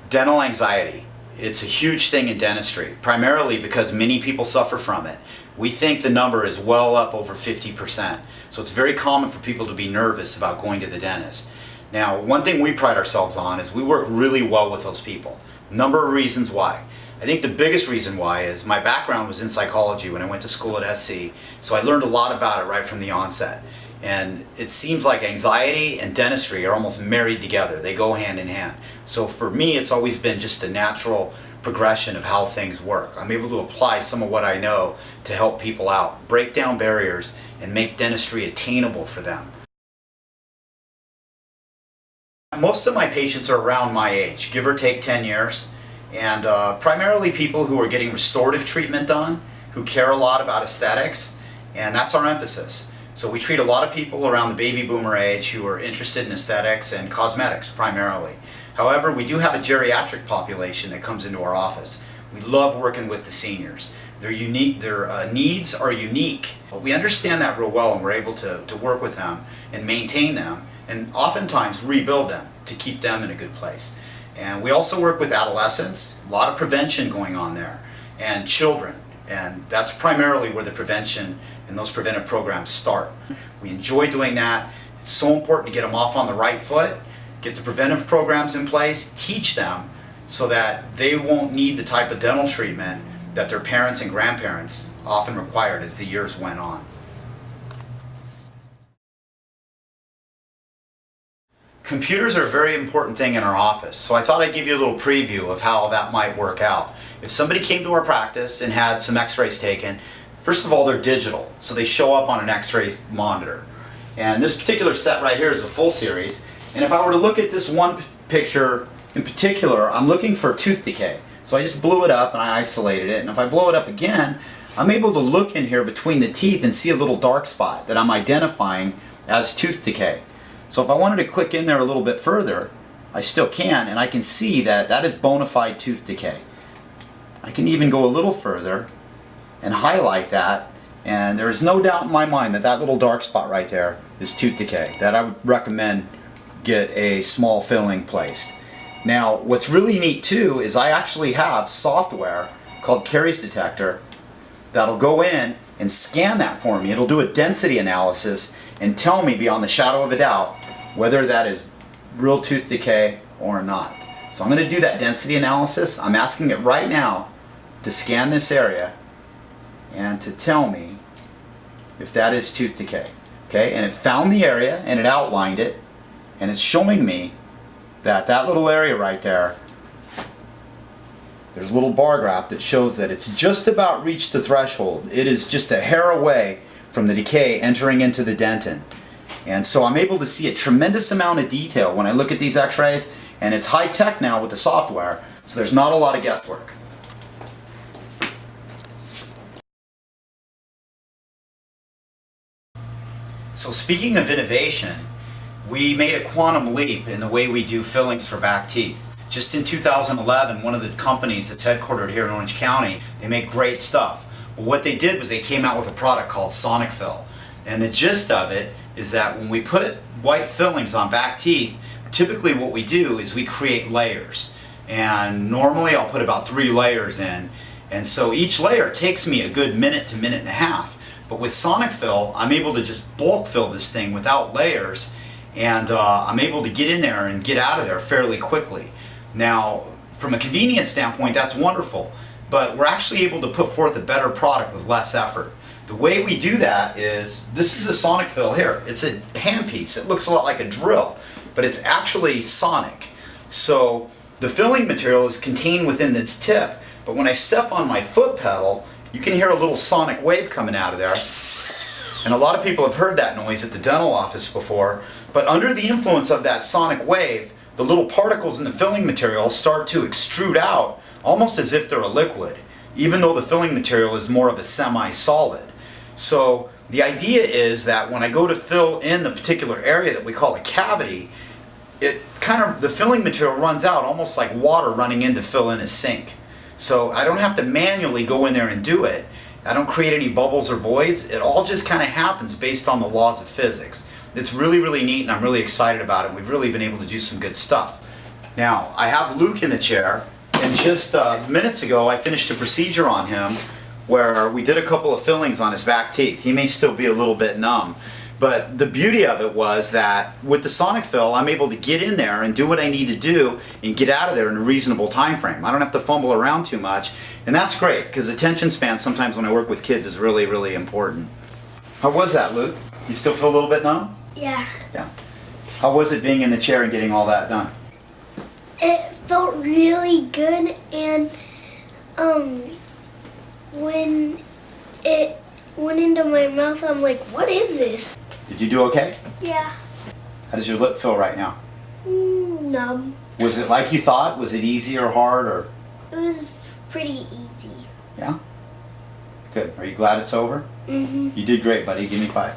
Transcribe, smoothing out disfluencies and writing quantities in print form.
Dental anxiety. It's a huge thing in dentistry, primarily because many people suffer from it. We think the number is well up over 50%. So it's very common for people to be nervous about going to the dentist. Now, one thing we pride ourselves on is we work really well with those people. Number of reasons why. I think the biggest reason why is my background was in psychology when I went to school at SC, so I learned a lot about it right from the onset. And it seems like anxiety and dentistry are almost married together. They go hand in hand. So for me, it's always been just a natural progression of how things work. I'm able to apply some of what I know to help people out, break down barriers, and make dentistry attainable for them. Most of my patients are around my age, give or take 10 years, and primarily people who are getting restorative treatment done, who care a lot about aesthetics, and that's our emphasis. So we treat a lot of people around the baby boomer age who are interested in aesthetics and cosmetics primarily. However, we do have a geriatric population that comes into our office. We love working with the seniors. They're unique, their needs are unique, but we understand that real well, and we're able to work with them and maintain them and oftentimes rebuild them to keep them in a good place. And we also work with adolescents, a lot of prevention going on there, and children. And that's primarily where the prevention and those preventive programs start. We enjoy doing that. It's so important to get them off on the right foot, get the preventive programs in place, teach them so that they won't need the type of dental treatment that their parents and grandparents often required as the years went on. Computers are a very important thing in our office, so I thought I'd give you a little preview of how that might work out. If somebody came to our practice and had some x-rays taken, first of all, they're digital, so they show up on an x-ray monitor. And this particular set right here is a full series, and if I were to look at this one picture in particular, I'm looking for tooth decay. So I just blew it up and I isolated it, and if I blow it up again, I'm able to look in here between the teeth and see a little dark spot that I'm identifying as tooth decay. So if I wanted to click in there a little bit further, I still can, and I can see that that is bona fide tooth decay. I can even go a little further and highlight that, and there is no doubt in my mind that that little dark spot right there is tooth decay, that I would recommend get a small filling placed. Now, what's really neat too is I actually have software called Caries Detector that'll go in and scan that for me. It'll do a density analysis and tell me beyond the shadow of a doubt whether that is real tooth decay or not. So I'm going to do that density analysis. I'm asking it right now to scan this area and to tell me if that is tooth decay. Okay, and it found the area and it outlined it, and it's showing me that that little area right there, there's a little bar graph that shows that it's just about reached the threshold. It is just a hair away from the decay entering into the dentin. And so I'm able to see a tremendous amount of detail when I look at these x-rays, and it's high tech now with the software, so there's not a lot of guesswork. So speaking of innovation, we made a quantum leap in the way we do fillings for back teeth. Just in 2011, one of the companies that's headquartered here in Orange County, they make great stuff. Well, what they did was they came out with a product called Sonic Fill. And the gist of it is that when we put white fillings on back teeth, typically what we do is we create layers. And normally I'll put about 3 layers in. And so each layer takes me a good minute to minute and a half. But with Sonic Fill, I'm able to just bulk fill this thing without layers, and I'm able to get in there and get out of there fairly quickly. Now, from a convenience standpoint, that's wonderful, but we're actually able to put forth a better product with less effort. The way we do that is, this is a Sonic Fill here. It's a handpiece. It looks a lot like a drill, but it's actually sonic. So the filling material is contained within this tip, but when I step on my foot pedal, you can hear a little sonic wave coming out of there. And a lot of people have heard that noise at the dental office before, but under the influence of that sonic wave, the little particles in the filling material start to extrude out almost as if they're a liquid, even though the filling material is more of a semi-solid. So the idea is that when I go to fill in the particular area that we call a cavity, the filling material runs out almost like water running in to fill in a sink. So I don't have to manually go in there and do it. I don't create any bubbles or voids. It all just kind of happens based on the laws of physics. It's really, really neat, and I'm really excited about it. We've really been able to do some good stuff. Now, I have Luke in the chair, and just minutes ago I finished a procedure on him where we did a couple of fillings on his back teeth. He may still be a little bit numb, but the beauty of it was that with the sonic fill, I'm able to get in there and do what I need to do and get out of there in a reasonable time frame. I don't have to fumble around too much, and that's great because attention span sometimes when I work with kids is really, really important. How was that, Luke? You still feel a little bit numb? Yeah. Yeah. How was it being in the chair and getting all that done? It felt really good, and when it went into my mouth, I'm like, what is this? Did you do okay? Yeah. How does your lip feel right now? Numb. Was it like you thought? Was it easy or hard or? It was pretty easy. Yeah? Good. Are you glad it's over? Mm-hmm. You did great, buddy. Give me 5.